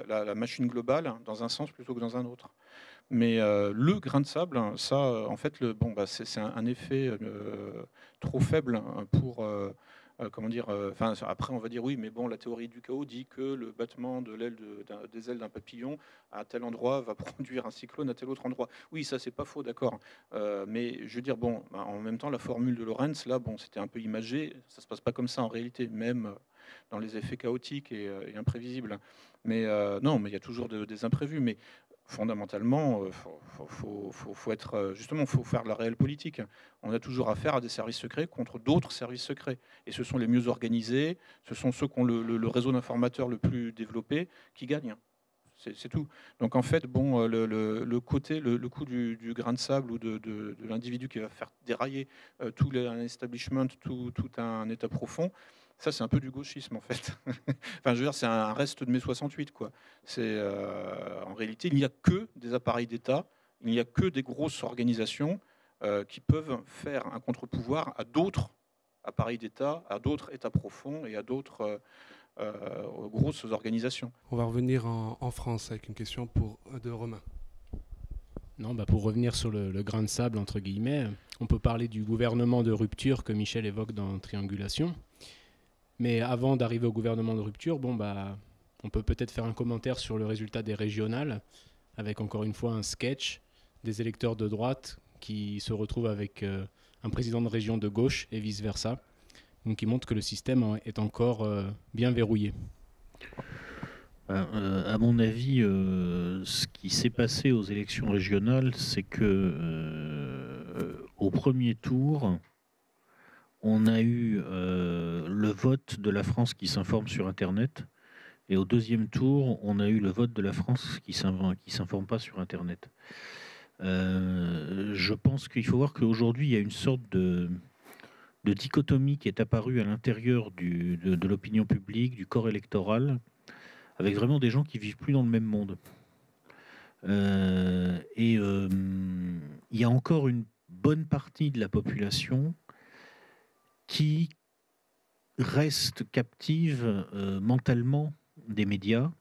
la machine globale dans un sens plutôt que dans un autre. Mais le grain de sable, ça, en fait, c'est un effet trop faible pour, comment dire. Après, on va dire oui, mais bon, la théorie du chaos dit que le battement des ailes d'un papillon à tel endroit va produire un cyclone à tel autre endroit. Oui, ça, c'est pas faux, d'accord. Mais je veux dire, bon, en même temps, la formule de Lorentz, là, bon, c'était un peu imagé. Ça se passe pas comme ça en réalité, même dans les effets chaotiques et imprévisibles. Mais non, mais il y a toujours des imprévus. Mais fondamentalement, faut être justement, faut faire de la réelle politique. On a toujours affaire à des services secrets contre d'autres services secrets, et ce sont les mieux organisés, ce sont ceux qui ont le réseau d'informateurs le plus développé qui gagnent. C'est tout. Donc en fait, bon, le coup du grain de sable ou de l'individu qui va faire dérailler tout un establishment, tout un état profond. Ça, c'est un peu du gauchisme, en fait. Enfin, je veux dire, c'est un reste de mai 68, quoi. En réalité, il n'y a que des appareils d'État, il n'y a que des grosses organisations qui peuvent faire un contre-pouvoir à d'autres appareils d'État, à d'autres États profonds et à d'autres grosses organisations. On va revenir en France avec une question de Romain. Non, pour revenir sur le grain de sable, entre guillemets, on peut parler du gouvernement de rupture que Michel évoque dans Triangulation. Mais avant d'arriver au gouvernement de rupture, on peut peut-être faire un commentaire sur le résultat des régionales, avec encore une fois un sketch des électeurs de droite qui se retrouvent avec un président de région de gauche et vice-versa, donc qui montre que le système est encore bien verrouillé. À mon avis, ce qui s'est passé aux élections régionales, c'est que au premier tour, on a eu le vote de la France qui s'informe sur Internet, et au deuxième tour, on a eu le vote de la France qui s'informe pas sur Internet. Je pense qu'il faut voir qu'aujourd'hui, il y a une sorte de dichotomie qui est apparue à l'intérieur de l'opinion publique, du corps électoral, avec vraiment des gens qui vivent plus dans le même monde. Il y a encore une bonne partie de la population qui reste captive mentalement des médias,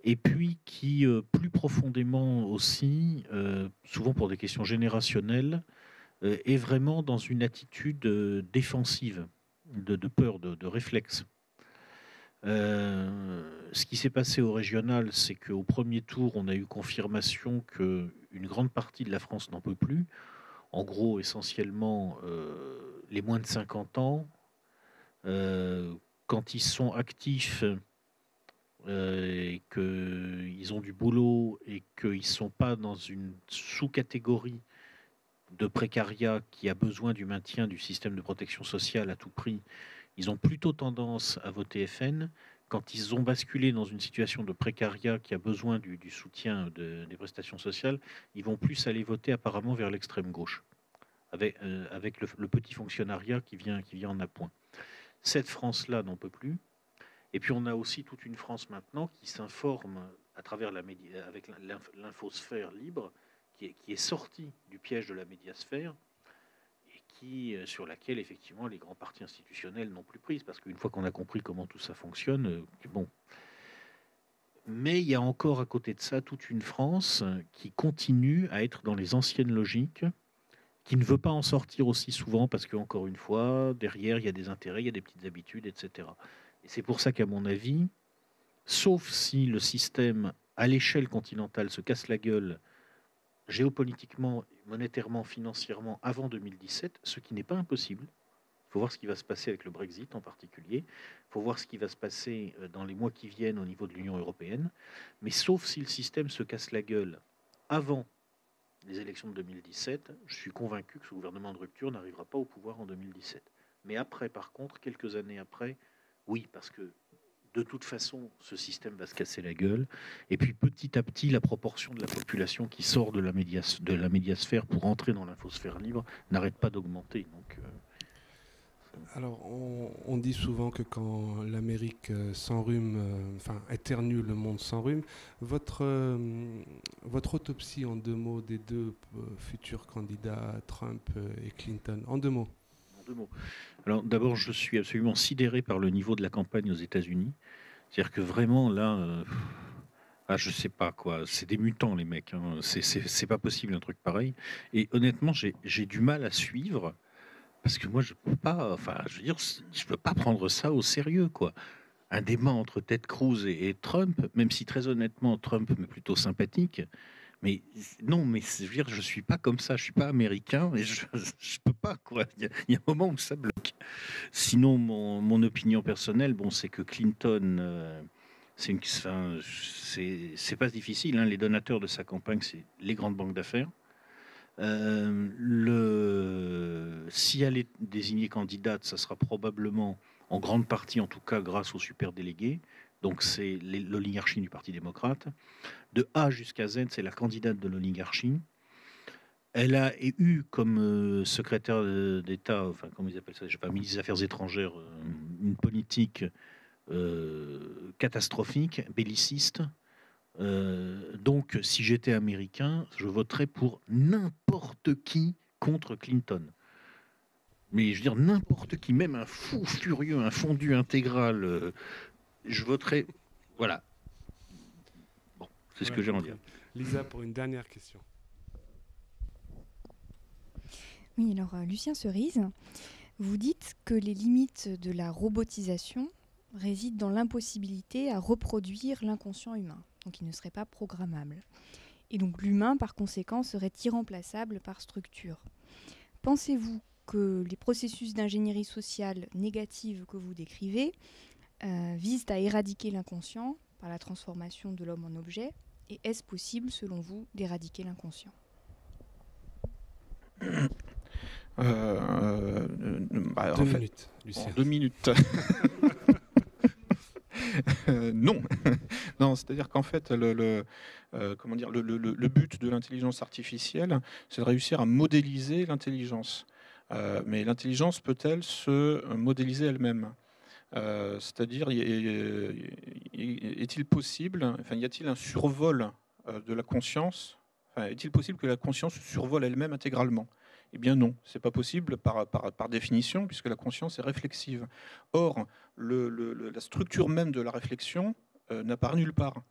et puis qui, plus profondément aussi, souvent pour des questions générationnelles, est vraiment dans une attitude défensive, de peur, de réflexe. Ce qui s'est passé au régional, c'est qu'au premier tour, on a eu confirmation qu'une grande partie de la France n'en peut plus. En gros, essentiellement, les moins de 50 ans, quand ils sont actifs et qu'ils ont du boulot et qu'ils ne sont pas dans une sous-catégorie de précariat qui a besoin du maintien du système de protection sociale à tout prix, ils ont plutôt tendance à voter FN. Quand ils ont basculé dans une situation de précariat qui a besoin du soutien des prestations sociales, ils vont plus aller voter apparemment vers l'extrême gauche, avec le petit fonctionnariat qui vient en appoint. Cette France-là n'en peut plus. Et puis on a aussi toute une France maintenant qui s'informe à travers avec l'infosphère libre, qui est sortie du piège de la médiasphère, et sur laquelle effectivement les grands partis institutionnels n'ont plus prise, parce qu'une fois qu'on a compris comment tout ça fonctionne, bon. Mais il y a encore à côté de ça toute une France qui continue à être dans les anciennes logiques, qui ne veut pas en sortir aussi souvent, parce qu'encore une fois, derrière, il y a des intérêts, il y a des petites habitudes, etc. Et c'est pour ça qu'à mon avis, sauf si le système à l'échelle continentale se casse la gueule géopolitiquement, monétairement, financièrement avant 2017, ce qui n'est pas impossible. Il faut voir ce qui va se passer avec le Brexit en particulier. Il faut voir ce qui va se passer dans les mois qui viennent au niveau de l'Union européenne. Mais sauf si le système se casse la gueule avant les élections de 2017, je suis convaincu que ce gouvernement de rupture n'arrivera pas au pouvoir en 2017. Mais après, par contre, quelques années après, oui, parce que de toute façon, ce système va se casser la gueule. Et puis petit à petit, la proportion de la population qui sort de la médiasphère pour entrer dans l'infosphère libre n'arrête pas d'augmenter. Donc, alors, on dit souvent que quand l'Amérique s'enrhume, éternue, le monde s'enrhume. Votre autopsie en 2 mots des 2 futurs candidats, Trump et Clinton, en 2 mots. En 2 mots. Alors d'abord, je suis absolument sidéré par le niveau de la campagne aux États-Unis. C'est-à-dire que vraiment là, je sais pas quoi, c'est des mutants les mecs. Hein. C'est pas possible un truc pareil. Et honnêtement, j'ai du mal à suivre. Parce que moi, je peux pas, je peux pas prendre ça au sérieux, quoi. Un débat entre Ted Cruz et Trump, même si très honnêtement, Trump m'est plutôt sympathique. Mais non, mais je suis pas comme ça, je suis pas américain et je peux pas, quoi. Il y a un moment où ça bloque. Sinon, mon opinion personnelle, bon, c'est que Clinton, c'est pas difficile. Hein. Les donateurs de sa campagne, c'est les grandes banques d'affaires. Si elle est désignée candidate, ça sera probablement, en grande partie en tout cas, grâce aux superdélégués. Donc c'est l'oligarchie du Parti démocrate. De A jusqu'à Z, c'est la candidate de l'oligarchie. Elle a eu comme secrétaire d'État, enfin comment ils appellent ça, je sais pas, ministre des Affaires étrangères, une politique catastrophique, belliciste. Donc, si j'étais américain, je voterais pour n'importe qui contre Clinton. Mais je veux dire, n'importe qui, même un fou furieux, un fondu intégral, je voterais. Voilà. Bon, c'est ce que j'ai à en dire. Lisa, pour une dernière question. Oui, alors Lucien Cerise, vous dites que les limites de la robotisation résident dans l'impossibilité à reproduire l'inconscient humain. Donc il ne serait pas programmable. Et donc l'humain, par conséquent, serait irremplaçable par structure. Pensez-vous que les processus d'ingénierie sociale négative que vous décrivez visent à éradiquer l'inconscient par la transformation de l'homme en objet? Et est-ce possible, selon vous, d'éradiquer l'inconscient? 2 minutes, Lucien. 2 minutes. Non, non, c'est-à-dire qu'en fait, le but de l'intelligence artificielle, c'est de réussir à modéliser l'intelligence. Mais l'intelligence peut-elle se modéliser elle-même? C'est-à-dire, est-il possible, y a-t-il un survol de la conscience? Est-il possible que la conscience survole elle-même intégralement? Eh bien non, c'est pas possible par définition, puisque la conscience est réflexive. Or, la structure même de la réflexion n'apparaît nulle part.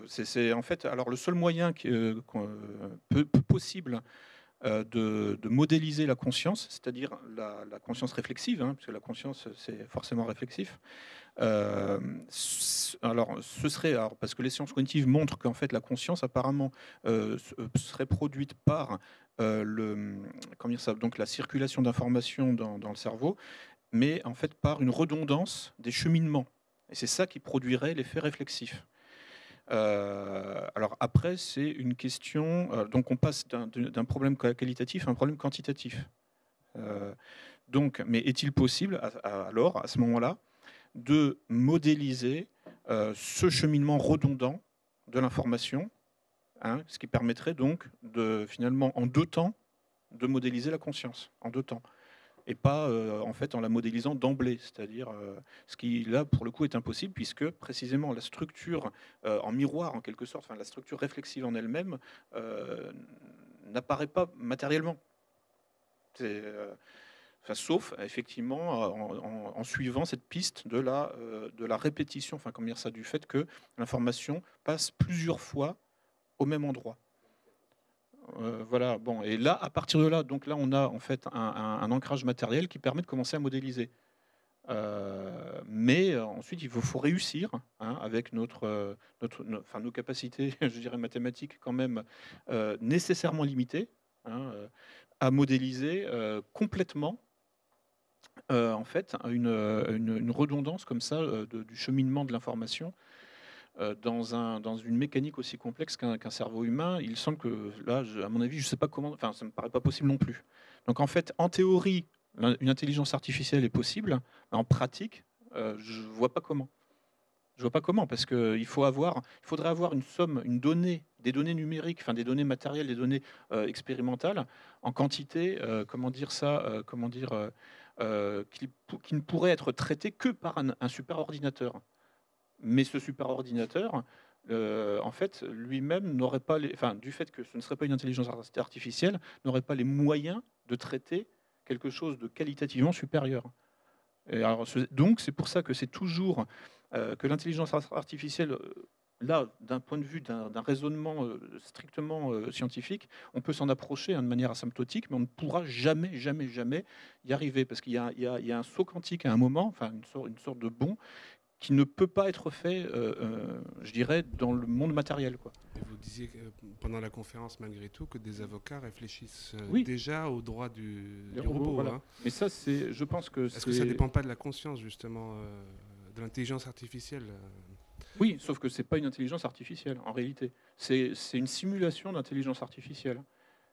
C'est en fait, alors le seul moyen possible de modéliser la conscience, c'est-à-dire la conscience réflexive, puisque la conscience c'est forcément réflexif. Alors, parce que les sciences cognitives montrent qu'en fait la conscience apparemment serait produite par donc la circulation d'informations dans le cerveau, mais en fait par une redondance des cheminements. Et c'est ça qui produirait l'effet réflexif. Alors après, c'est une question. Donc on passe d'un problème qualitatif à un problème quantitatif. Mais est-il possible, alors, à ce moment-là, de modéliser ce cheminement redondant de l'information, ce qui permettrait donc finalement en 2 temps de modéliser la conscience, en 2 temps, et pas en fait en la modélisant d'emblée, c'est-à-dire ce qui là pour le coup est impossible, puisque précisément la structure en miroir en quelque sorte, la structure réflexive en elle-même n'apparaît pas matériellement. Sauf effectivement en suivant cette piste de la répétition, du fait que l'information passe plusieurs fois au même endroit. Voilà. Bon, et là, à partir de là, donc là, on a en fait un ancrage matériel qui permet de commencer à modéliser. Mais ensuite, il faut réussir avec nos capacités, je dirais mathématiques quand même nécessairement limitées, à modéliser complètement. En fait, une redondance comme ça du cheminement de l'information dans une mécanique aussi complexe qu'un cerveau humain. Il semble que là, à mon avis, je ne sais pas comment, ça ne me paraît pas possible non plus. Donc en fait, en théorie, une intelligence artificielle est possible, mais en pratique, je ne vois pas comment. Je vois pas comment, parce qu'il faudrait avoir une somme, des données numériques, enfin des données matérielles, des données expérimentales, en quantité, qui ne pourrait être traitée que par un superordinateur. Mais ce superordinateur, en fait, lui-même n'aurait pas du fait que ce ne serait pas une intelligence artificielle, n'aurait pas les moyens de traiter quelque chose de qualitativement supérieur. Et alors, donc, c'est pour ça que c'est toujours que l'intelligence artificielle, là, d'un point de vue d'un raisonnement strictement scientifique, on peut s'en approcher de manière asymptotique, mais on ne pourra jamais, jamais, jamais y arriver, parce qu'il y a un saut quantique à un moment, enfin une sorte de bond, qui ne peut pas être fait, je dirais, dans le monde matériel, quoi. Et vous disiez pendant la conférence, malgré tout, que des avocats réfléchissent Oui. déjà au droit du robot. robot. Voilà. Hein. Mais ça, je pense que Est-ce que ça ne dépend pas de la conscience, justement, de l'intelligence artificielle Oui, sauf que ce n'est pas une intelligence artificielle, en réalité. C'est une simulation d'intelligence artificielle.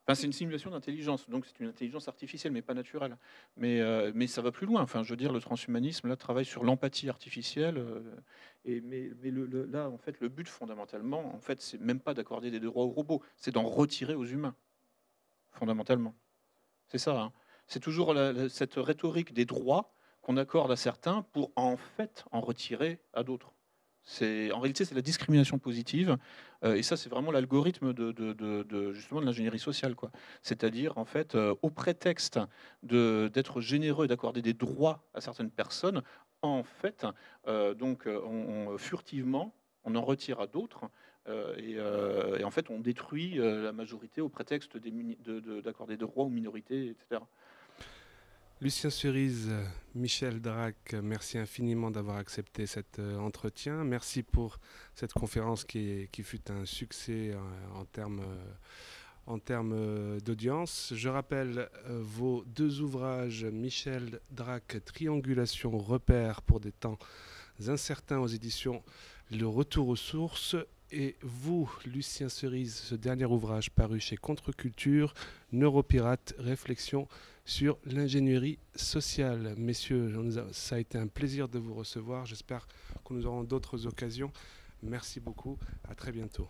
Enfin, c'est une simulation d'intelligence, donc c'est une intelligence artificielle, mais pas naturelle. Mais ça va plus loin. Enfin, je veux dire, le transhumanisme là travaille sur l'empathie artificielle. Là, en fait, le but fondamentalement, en fait, c'est même pas d'accorder des droits aux robots, c'est d'en retirer aux humains, fondamentalement. C'est ça. Hein. C'est toujours cette rhétorique des droits qu'on accorde à certains pour en fait en retirer à d'autres. En réalité, c'est la discrimination positive, et ça, c'est vraiment l'algorithme justement de l'ingénierie sociale, quoi. C'est-à-dire, en fait, au prétexte d'être généreux et d'accorder des droits à certaines personnes, en fait, furtivement, on en retire à d'autres, et en fait, on détruit la majorité au prétexte d'accorder des droits aux minorités, etc. Lucien Cerise, Michel Drac, merci infiniment d'avoir accepté cet entretien. Merci pour cette conférence qui fut un succès en termes d'audience. Je rappelle vos deux ouvrages, Michel Drac, Triangulation, repères pour des temps incertains aux éditions Le Retour aux sources. Et vous, Lucien Cerise, ce dernier ouvrage paru chez Contre-Culture, Neuropirate, réflexion sur l'ingénierie sociale. Messieurs, ça a été un plaisir de vous recevoir. J'espère que nous aurons d'autres occasions. Merci beaucoup. À très bientôt.